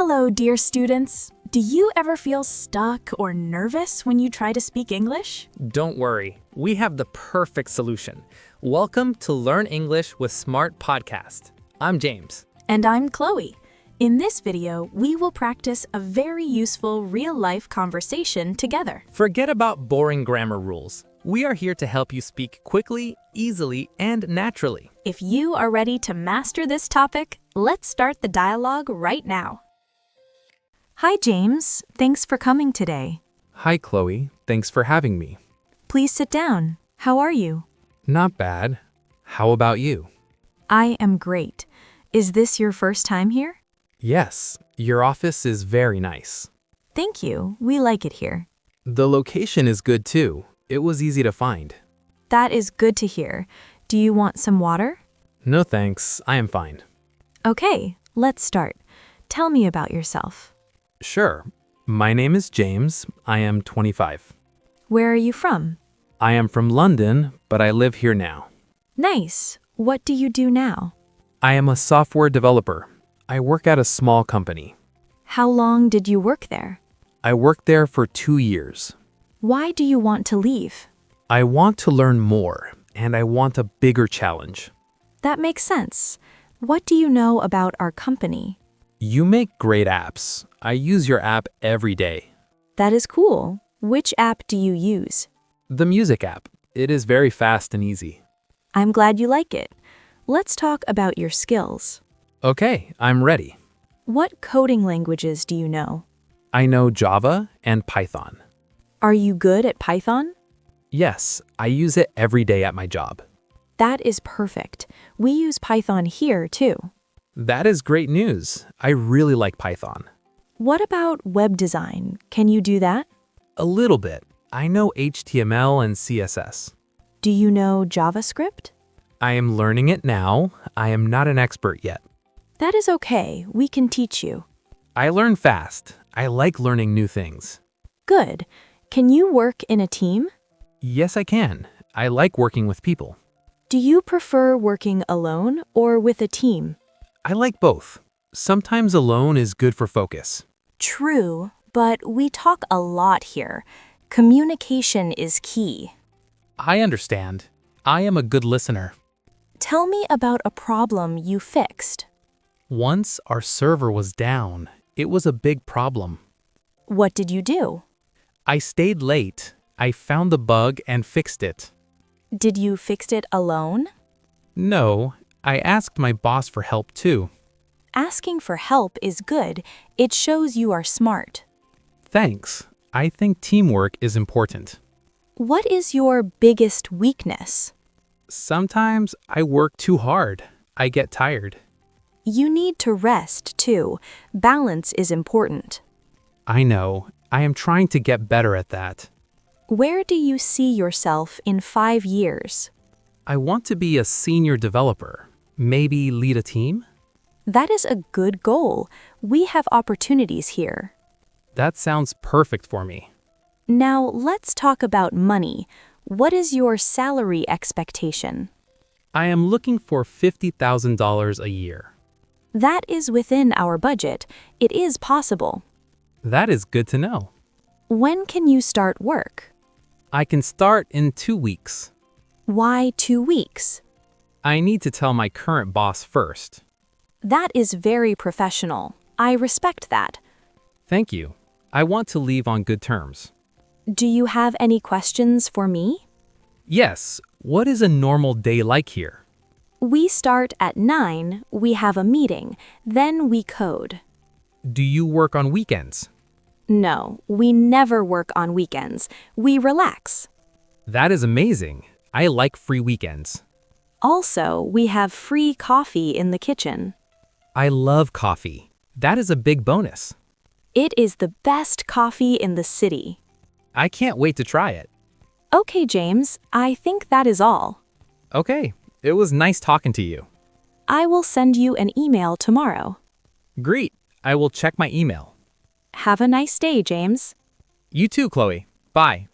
Hello, dear students. Do you ever feel stuck or nervous when you try to speak English? Don't worry, we have the perfect solution. Welcome to Learn English with Smart Podcast. I'm James. And I'm Chloe. In this video, we will practice a very useful real-life conversation together. Forget about boring grammar rules. We are here to help you speak quickly, easily, and naturally. If you are ready to master this topic, let's start the dialogue right now. Hi, James. Thanks for coming today. Hi, Chloe. Thanks for having me. Please sit down. How are you? Not bad. How about you? I am great. Is this your first time here? Yes, your office is very nice. Thank you. We like it here. The location is good too. It was easy to find. That is good to hear. Do you want some water? No thanks, I am fine. Okay, let's start. Tell me about yourself. Sure. My name is James. I am 25. Where are you from? I am from London, but I live here now. Nice. What do you do now? I am a software developer. I work at a small company. How long did you work there? I worked there for 2 years. Why do you want to leave? I want to learn more, and I want a bigger challenge. That makes sense. What do you know about our company? You make great apps. I use your app every day. That is cool. Which app do you use? The music app. It is very fast and easy. I'm glad you like it. Let's talk about your skills. Okay, I'm ready. What coding languages do you know? I know Java and Python. Are you good at Python? Yes, I use it every day at my job. That is perfect. We use Python here too. That is great news. I really like Python. What about web design? Can you do that? A little bit. I know HTML and CSS. Do you know JavaScript? I am learning it now. I am not an expert yet. That is okay. We can teach you. I learn fast. I like learning new things. Good. Can you work in a team? Yes, I can. I like working with people. Do you prefer working alone or with a team? I like both. Sometimes alone is good for focus. True, but we talk a lot here. Communication is key. I understand. I am a good listener. Tell me about a problem you fixed. Once our server was down. It was a big problem. What did you do? I stayed late. I found the bug and fixed it. Did you fix it alone? No, I asked my boss for help too. Asking for help is good. It shows you are smart. Thanks. I think teamwork is important. What is your biggest weakness? Sometimes I work too hard. I get tired. You need to rest too. Balance is important. I know. I am trying to get better at that. Where do you see yourself in 5 years? I want to be a senior developer. Maybe lead a team? That is a good goal. We have opportunities here. That sounds perfect for me. Now let's talk about money. What is your salary expectation? I am looking for $50,000 a year. That is within our budget. It is possible. That is good to know. When can you start work? I can start in 2 weeks. Why 2 weeks? I need to tell my current boss first. That is very professional. I respect that. Thank you. I want to leave on good terms. Do you have any questions for me? Yes, what is a normal day like here? We start at 9, we have a meeting, then we code. Do you work on weekends? No, we never work on weekends. We relax. That is amazing. I like free weekends. Also, we have free coffee in the kitchen. I love coffee. That is a big bonus. It is the best coffee in the city. I can't wait to try it. Okay, James, I think that is all. Okay, it was nice talking to you. I will send you an email tomorrow. Great. I will check my email. Have a nice day, James. You too, Chloe. Bye.